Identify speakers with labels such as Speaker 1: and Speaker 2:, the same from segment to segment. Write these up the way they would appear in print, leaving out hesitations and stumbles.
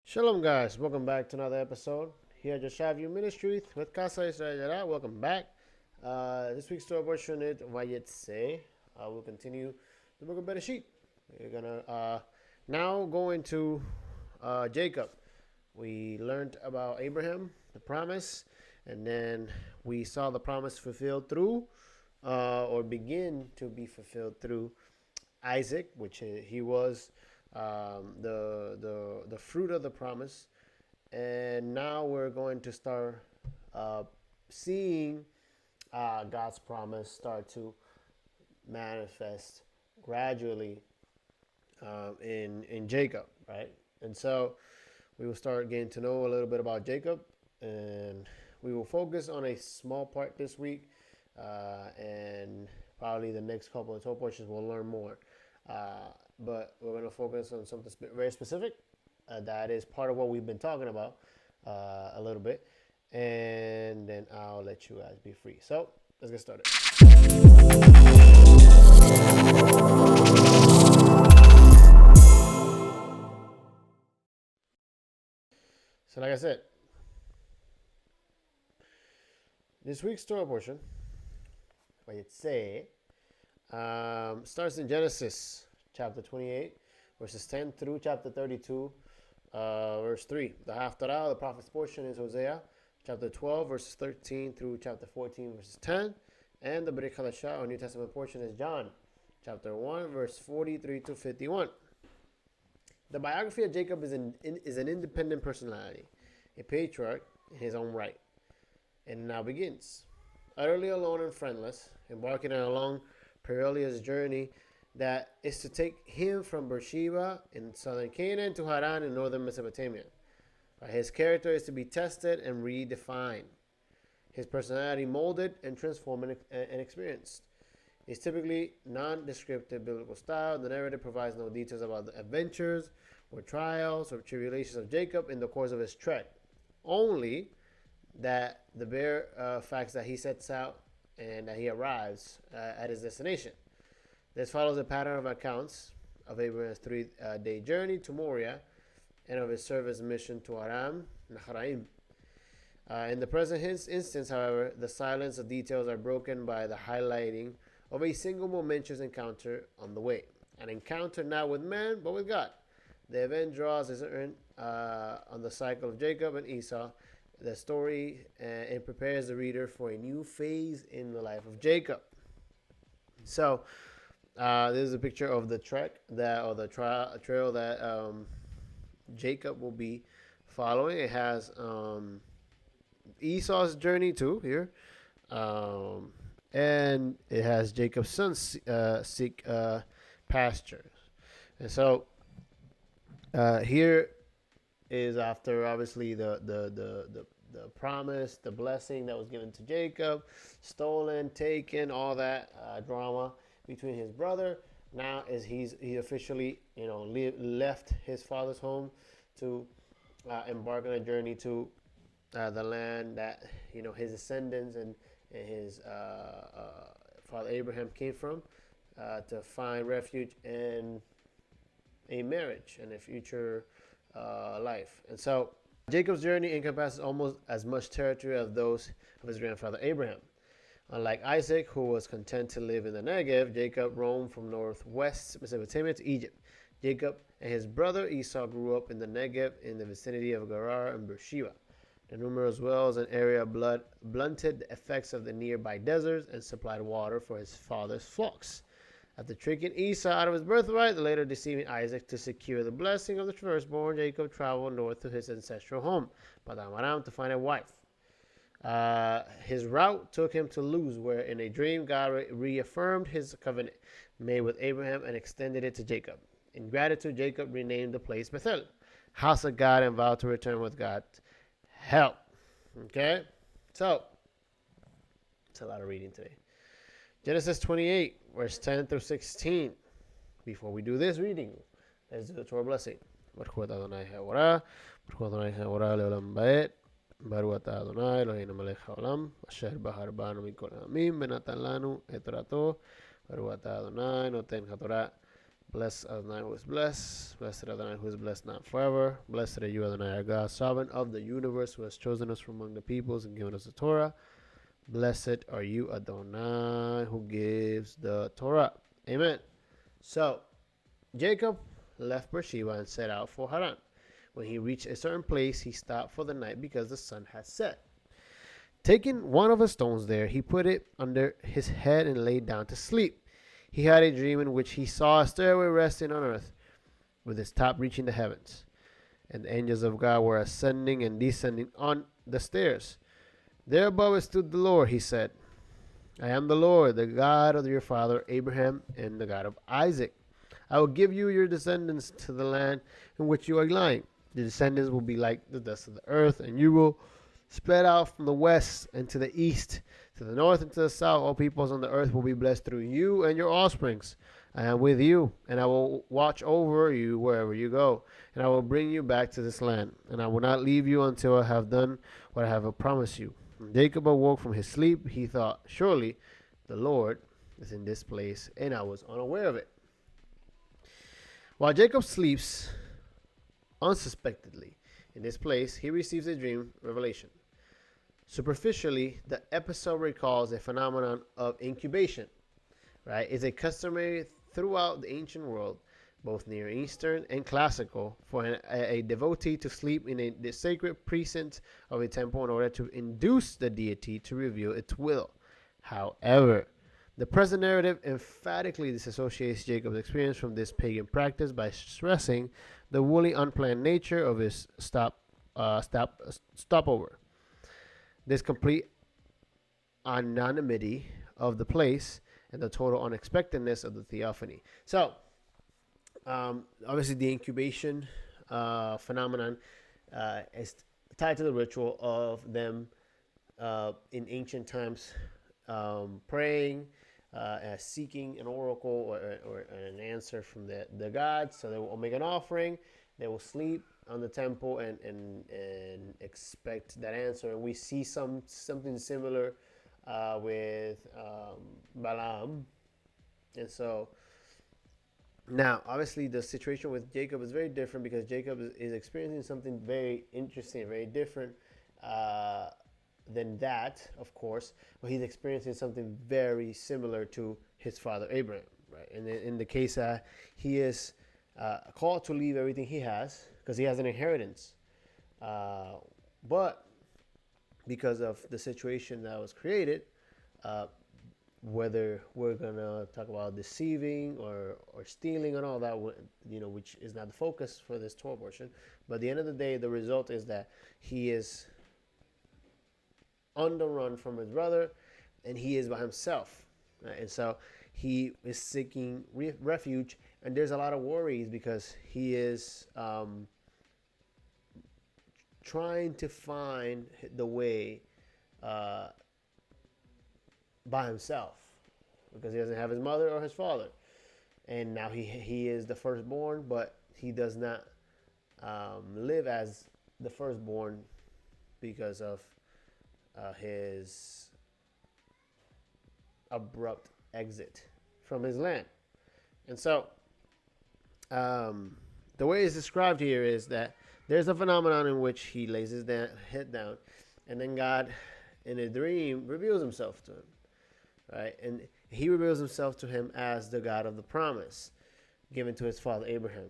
Speaker 1: Shalom, guys. Welcome back to another episode here at YASHAV Ministry with Casa Israel. Welcome back. This week's Torah portion is Vayetzei. We'll continue the book of Bereshit. We're gonna now go into Jacob. We learned about Abraham, the promise, and then we saw the promise fulfilled through, or begin to be fulfilled through Isaac, which he was the fruit of the promise, and now we're going to start seeing God's promise start to manifest gradually in Jacob, right? And so we will start getting to know a little bit about Jacob, and we will focus on a small part this week, and probably the next couple of Torah portions we'll learn more. But we're going to focus on something very specific that is part of what we've been talking about a little bit. And then I'll let you guys be free. So let's get started. So like I said, this week's Torah portion, Vayetzei, starts in Genesis chapter 28, verses 10 through chapter 32, verse 3. The Haftarah, the prophet's portion, is Hosea chapter 12, verses 13 through chapter 14, verses 10. And the Brit Hadashah, or New Testament portion, is John chapter 1, verse 43 to 51. The biography of Jacob is an independent personality, a patriarch in his own right. And it now begins. Utterly alone and friendless, embarking on a long, perilous journey that is to take him from Beersheba in southern Canaan to Haran in northern Mesopotamia. His character is to be tested and redefined. His personality molded and transformed and experienced. It's typically non-descriptive biblical style. The narrative provides no details about the adventures or trials or tribulations of Jacob in the course of his trek. Only that the bare facts that he sets out and that he arrives at his destination. This follows a pattern of accounts of Abraham's 3-day journey to Moriah and of his service mission to Aram Naharaim. In the present instance, however, the silence of details are broken by the highlighting of a single momentous encounter on the way. An encounter not with man, but with God. The event draws on the cycle of Jacob and Esau, the story, and prepares the reader for a new phase in the life of Jacob. So, this is a picture of the trek trail that Jacob will be following. It has Esau's journey too here, and it has Jacob's sons seek pastures. And so here is after obviously the promise, the blessing that was given to Jacob, stolen, taken, all that drama between his brother. Now is he officially left his father's home to embark on a journey to the land that his descendants and his father Abraham came from, to find refuge in a marriage and a future life. And so Jacob's journey encompasses almost as much territory as those of his grandfather Abraham. Unlike Isaac, who was content to live in the Negev, Jacob roamed from northwest Mesopotamia to Egypt. Jacob and his brother Esau grew up in the Negev in the vicinity of Gerar and Beersheba. The numerous wells and area blunted the effects of the nearby deserts and supplied water for his father's flocks. After tricking Esau out of his birthright, later deceiving Isaac to secure the blessing of the firstborn, Jacob traveled north to his ancestral home, Padan Aram, to find a wife. His route took him to Luz, where in a dream God reaffirmed his covenant made with Abraham and extended it to Jacob. In gratitude, Jacob renamed the place Bethel, house of God, and vowed to return with God's help. Okay? So, it's a lot of reading today. Genesis 28, verse 10 through 16. Before we do this reading, let's do the Torah blessing. ברוך אתה אדוני אלוהינו מלך העולם אשר בחר בנו מכל העמים ונתן לנו את תורתו ברוך אתה אדוני נותן התורה Blessed Adonai who is blessed. Blessed Adonai who is blessed not forever. Blessed are you, Adonai, our God, sovereign of the universe, who has chosen us from among the peoples and given us the Torah. Blessed are you, Adonai, who gives the Torah. Amen. So, Jacob left Beersheba and set out for Haran. When he reached a certain place, he stopped for the night because the sun had set. Taking one of the stones there, he put it under his head and lay down to sleep. He had a dream in which he saw a stairway resting on earth, with its top reaching the heavens, and the angels of God were ascending and descending on the stairs. There above it stood the Lord, he said. I am the Lord, the God of your father Abraham and the God of Isaac. I will give you your descendants to the land in which you are lying. The descendants will be like the dust of the earth, and you will spread out from the west and to the east, to the north and to the south. All peoples on the earth will be blessed through you and your offsprings. I am with you, and I will watch over you wherever you go, and I will bring you back to this land, and I will not leave you until I have done what I have promised you. When Jacob awoke from his sleep, he thought, surely the Lord is in this place, and I was unaware of it. While Jacob sleeps unsuspectedly in this place, he receives a dream revelation. Superficially, the episode recalls a phenomenon of incubation, right? It's a customary throughout the ancient world, both Near Eastern and classical, for a devotee to sleep in the sacred precinct of a temple in order to induce the deity to reveal its will. However, the present narrative emphatically disassociates Jacob's experience from this pagan practice by stressing the wholly unplanned nature of his stopover. This complete anonymity of the place and the total unexpectedness of the theophany. So, obviously, the incubation phenomenon is tied to the ritual of them in ancient times praying, seeking an oracle or an answer from the gods. So they will make an offering. They will sleep on the temple and expect that answer. And we see something similar with Balaam. And so now, obviously, the situation with Jacob is very different because Jacob is experiencing something very interesting, very different than that, of course. But he's experiencing something very similar to his father Abraham, right? And in the case, he is called to leave everything he has because he has an inheritance. But because of the situation that was created, whether we're gonna talk about deceiving or stealing and all that, which is not the focus for this Torah portion, but at the end of the day, the result is that he is on the run from his brother, and he is by himself, right? And so he is seeking refuge, and there's a lot of worries because he is trying to find the way by himself because he doesn't have his mother or his father, and now he is the firstborn, but he does not live as the firstborn because of his abrupt exit from his land. And so the way it's described here is that there's a phenomenon in which he lays his head down, and then God in a dream reveals himself to him, right? And he reveals himself to him as the God of the promise given to his father Abraham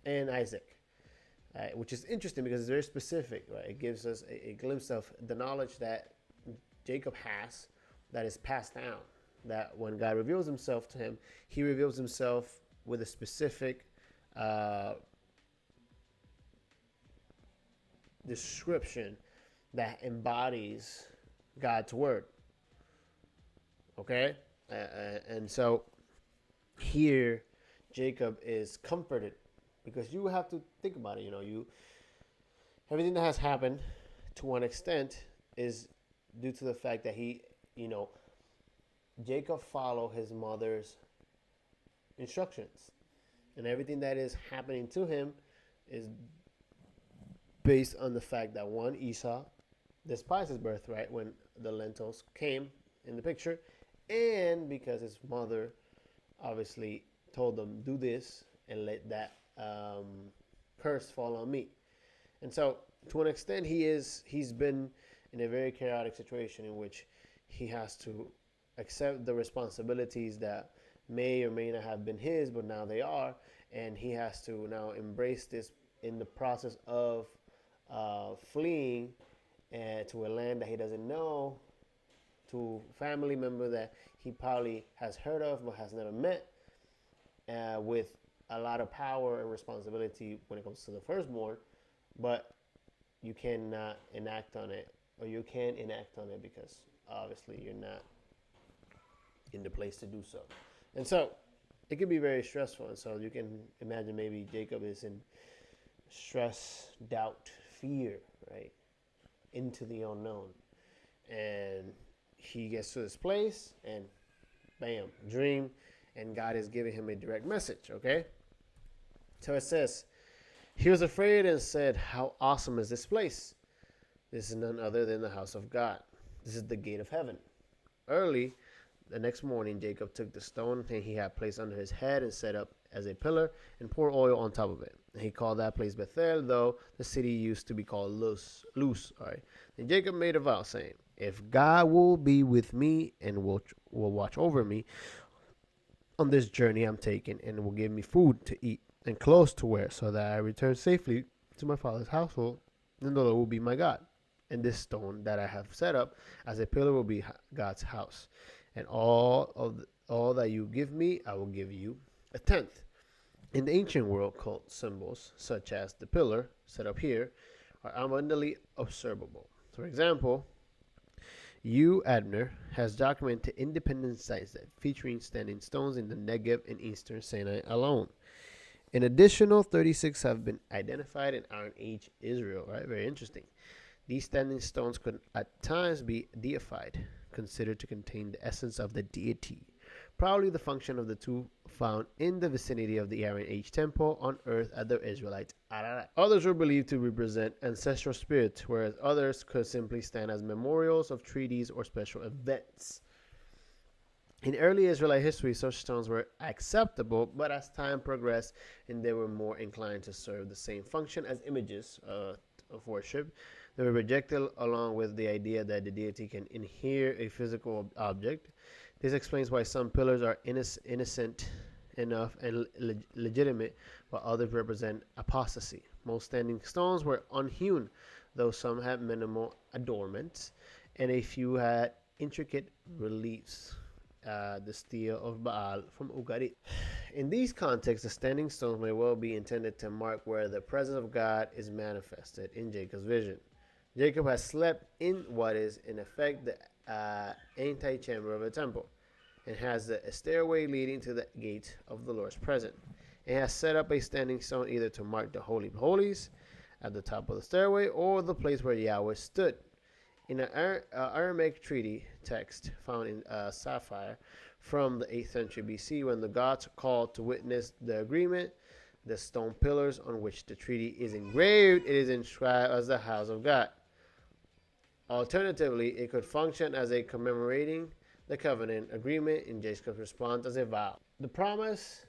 Speaker 1: and Isaac, which is interesting because it's very specific, right? It gives us a glimpse of the knowledge that Jacob has that is passed down, that when God reveals himself to him, he reveals himself with a specific description that embodies God's word. Okay? And so here Jacob is comforted because you have to think about it. Everything that has happened to one extent is due to the fact that Jacob followed his mother's instructions, and everything that is happening to him is based on the fact that one, Esau despised his birthright when the lentils came in the picture, and because his mother obviously told them, do this and let that curse fall on me. And so, to an extent, he's been in a very chaotic situation in which he has to accept the responsibilities that may or may not have been his, but now they are, and he has to now embrace this in the process of fleeing to a land that he doesn't know, to family member that he probably has heard of but has never met, with a lot of power and responsibility when it comes to the firstborn, but you cannot enact on it, or you can enact on it because obviously you're not in the place to do so. And so it can be very stressful. And so you can imagine maybe Jacob is in stress, doubt, fear, right? Into the unknown. And he gets to this place and bam, dream. And God is giving him a direct message, okay? So it says, he was afraid and said, how awesome is this place? This is none other than the house of God. This is the gate of heaven. Early the next morning, Jacob took the stone and he had placed under his head and set up as a pillar and poured oil on top of it. And he called that place Bethel, though the city used to be called Luz. All right. Then Jacob made a vow, saying, if God will be with me and will watch over me on this journey I'm taking, and will give me food to eat and clothes to wear, so that I return safely to my father's household, then the Lord will be my God. And this stone that I have set up as a pillar will be God's house. And all that you give me, I will give you a tenth. In the ancient world, cult symbols such as the pillar set up here are abundantly observable. For example, Abner has documented independent sites that featuring standing stones in the Negev and eastern Sinai alone. An additional 36 have been identified in Iron Age Israel. Right, very interesting. These standing stones could at times be deified, considered to contain the essence of the deity, probably the function of the two found in the vicinity of the Iron Age temple on earth at the Israelite Ararat. Others were believed to represent ancestral spirits, whereas others could simply stand as memorials of treaties or special events. In early Israelite history, such stones were acceptable, but as time progressed and they were more inclined to serve the same function as images of worship, they were rejected along with the idea that the deity can inhere a physical object. This explains why some pillars are innocent enough and legitimate, while others represent apostasy. Most standing stones were unhewn, though some had minimal adornments, and a few had intricate reliefs. The stele of Baal from Ugarit. In these contexts, the standing stones may well be intended to mark where the presence of God is manifested in Jacob's vision. Jacob has slept in what is, in effect, the antechamber of a temple, and has a stairway leading to the gate of the Lord's presence. And has set up a standing stone either to mark the Holy of Holies at the top of the stairway or the place where Yahweh stood. In an Aramaic treaty text found in Sapphire from the 8th century BC, when the gods called to witness the agreement, the stone pillars on which the treaty is engraved, it is inscribed as the house of God. Alternatively, it could function as a commemorating the covenant agreement in Jacob's response as a vow. The promise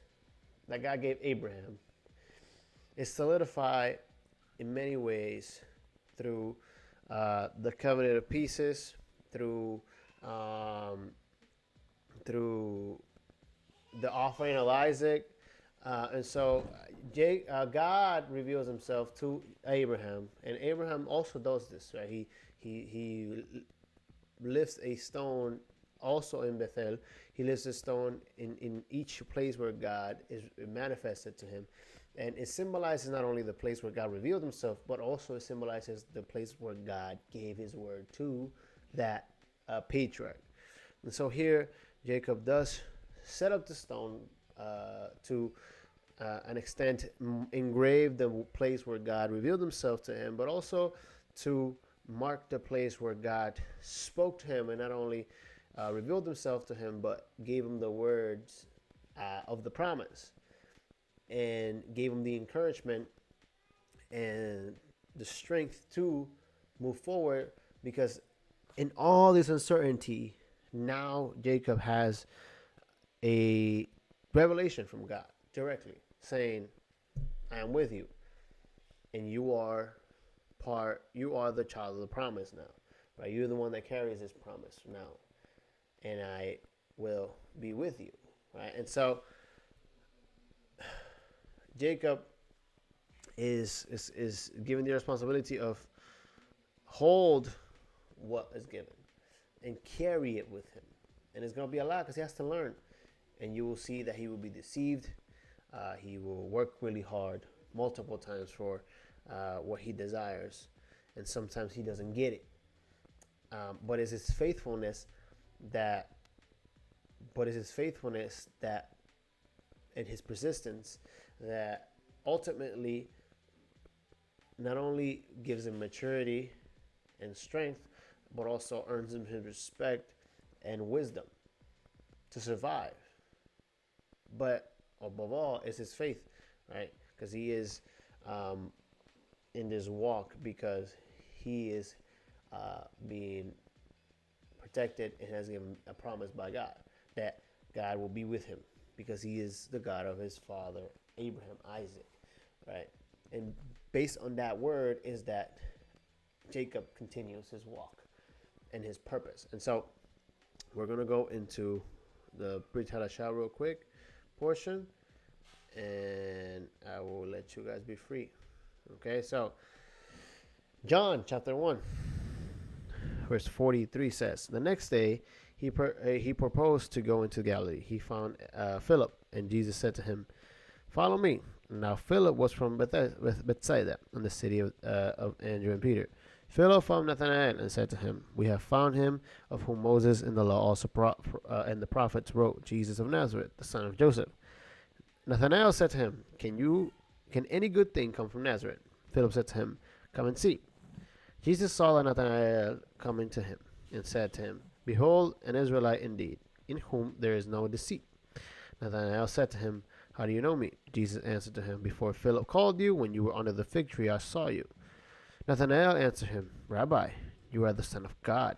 Speaker 1: that God gave Abraham is solidified in many ways through the covenant of pieces, through the offering of Isaac, and so God reveals Himself to Abraham, and Abraham also does this. Right? He lifts a stone also in Bethel. He lifts a stone in each place where God is manifested to him. And it symbolizes not only the place where God revealed Himself, but also it symbolizes the place where God gave His word to that patriarch. And so here, Jacob does set up the stone to an extent engrave the place where God revealed Himself to him, but also to mark the place where God spoke to him and not only revealed Himself to him, but gave him the words of the promise, and gave him the encouragement and the strength to move forward, because in all this uncertainty, now Jacob has a revelation from God directly, saying, I am with you, and you are the child of the promise now, right? You're the one that carries this promise now, and I will be with you, right? And so Jacob is given the responsibility of hold what is given and carry it with him. And it's going to be a lot because he has to learn. And you will see that he will be deceived. He will work really hard multiple times for what he desires. And sometimes he doesn't get it. But it's his faithfulness that and his persistence that ultimately not only gives him maturity and strength, but also earns him his respect and wisdom to survive. But above all is his faith, right? Because he is in this walk because he is being protected and has given a promise by God that God will be with him because he is the God of his father Abraham, Isaac, right? And based on that word is that Jacob continues his walk and his purpose. And so we're going to go into the Brit Hadashah real quick portion, and I will let you guys be free. Okay, so John chapter 1, verse 43 says, the next day he proposed to go into Galilee. He found Philip, and Jesus said to him, follow me. Now Philip was from Bethsaida, in the city of Andrew and Peter. Philip found Nathanael and said to him, we have found him of whom Moses in the law also and the prophets wrote, Jesus of Nazareth, the son of Joseph. Nathanael said to him, can any good thing come from Nazareth? Philip said to him, come and see. Jesus saw Nathanael coming to him and said to him, behold, an Israelite indeed, in whom there is no deceit. Nathanael said to him, how do you know me? Jesus answered to him, before Philip called you, when you were under the fig tree, I saw you. Nathanael answered him, Rabbi, you are the Son of God.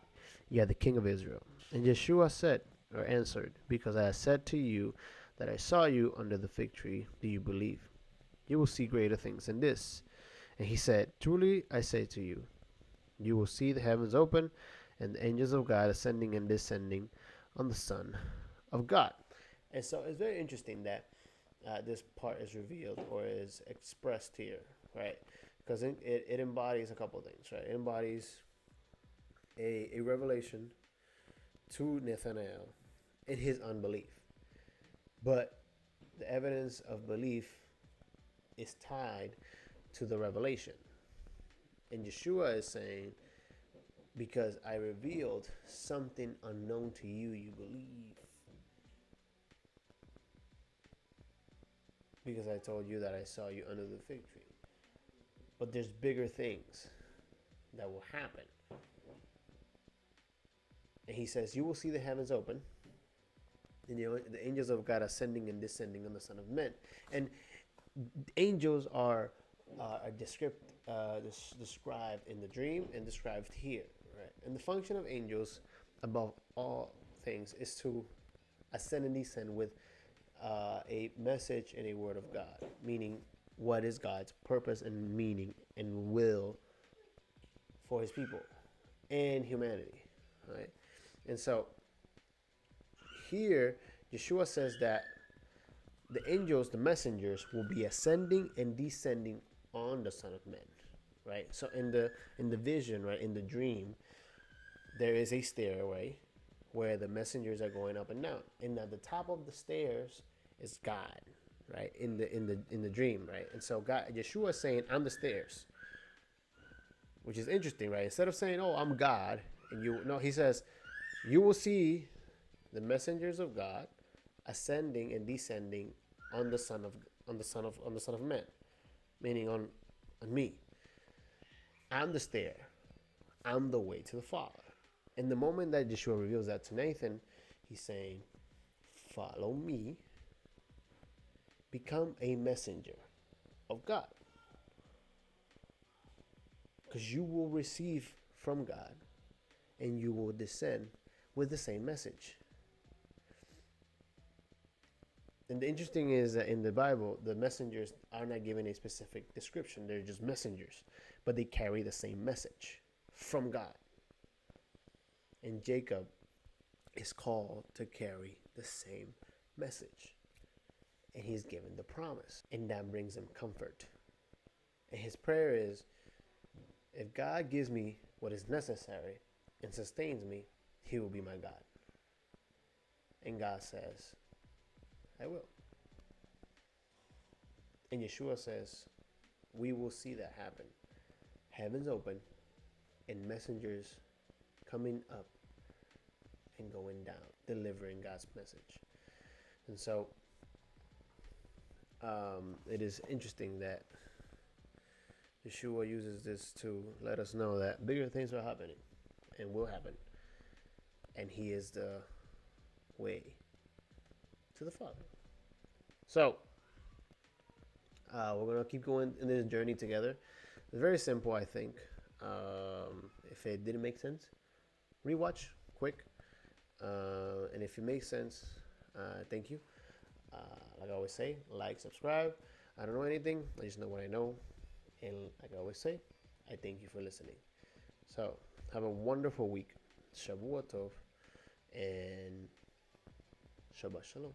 Speaker 1: You are the King of Israel. And Yeshua answered, because I have said to you that I saw you under the fig tree, do you believe? You will see greater things than this. And he said, truly I say to you, you will see the heavens open and the angels of God ascending and descending on the Son of God. And so it's very interesting that this part is revealed or is expressed here, right? Because it embodies a couple of things, right? It embodies a revelation to Nathanael in his unbelief. But the evidence of belief is tied to the revelation. And Yeshua is saying, because I revealed something unknown to you, you believe. Because I told you that I saw you under the fig tree. But there's bigger things that will happen. And he says, you will see the heavens open, and the angels of God ascending and descending on the Son of Man. And angels are described in the dream and described here. Right? And the function of angels, above all things, is to ascend and descend with a message and a word of God, meaning what is God's purpose and meaning and will for his people and humanity, right? And so here Yeshua says that the angels, the messengers, will be ascending and descending on the Son of Man, right? So in the vision, right, in the dream, there is a stairway where the messengers are going up and down, and at the top of the stairs is God, right? In the dream, right? And so God, Yeshua is saying, I'm the stairs, which is interesting, right? Instead of saying, oh, I'm God, he says, you will see the messengers of God ascending and descending on the Son of Man, meaning on me. I'm the stair. I'm the way to the Father. And the moment that Yeshua reveals that to Nathan, he's saying, follow me. Become a messenger of God. Because you will receive from God and you will descend with the same message. And the interesting is that in the Bible, the messengers are not given a specific description. They're just messengers, but they carry the same message from God. And Jacob is called to carry the same message. And he's given the promise. And that brings him comfort. And his prayer is, if God gives me what is necessary and sustains me, he will be my God. And God says, I will. And Yeshua says, we will see that happen. Heaven's open and messengers coming up and going down, delivering God's message. And so it is interesting that Yeshua uses this to let us know that bigger things are happening and will happen. And he is the way to the Father. So we're going to keep going in this journey together. It's very simple, I think. If it didn't make sense, rewatch quick. And if it makes sense, thank you. Like I always say, like, subscribe. I don't know anything. I just know what I know. And like I always say, I thank you for listening. So have a wonderful week. Shavua Tov and Shabbat Shalom.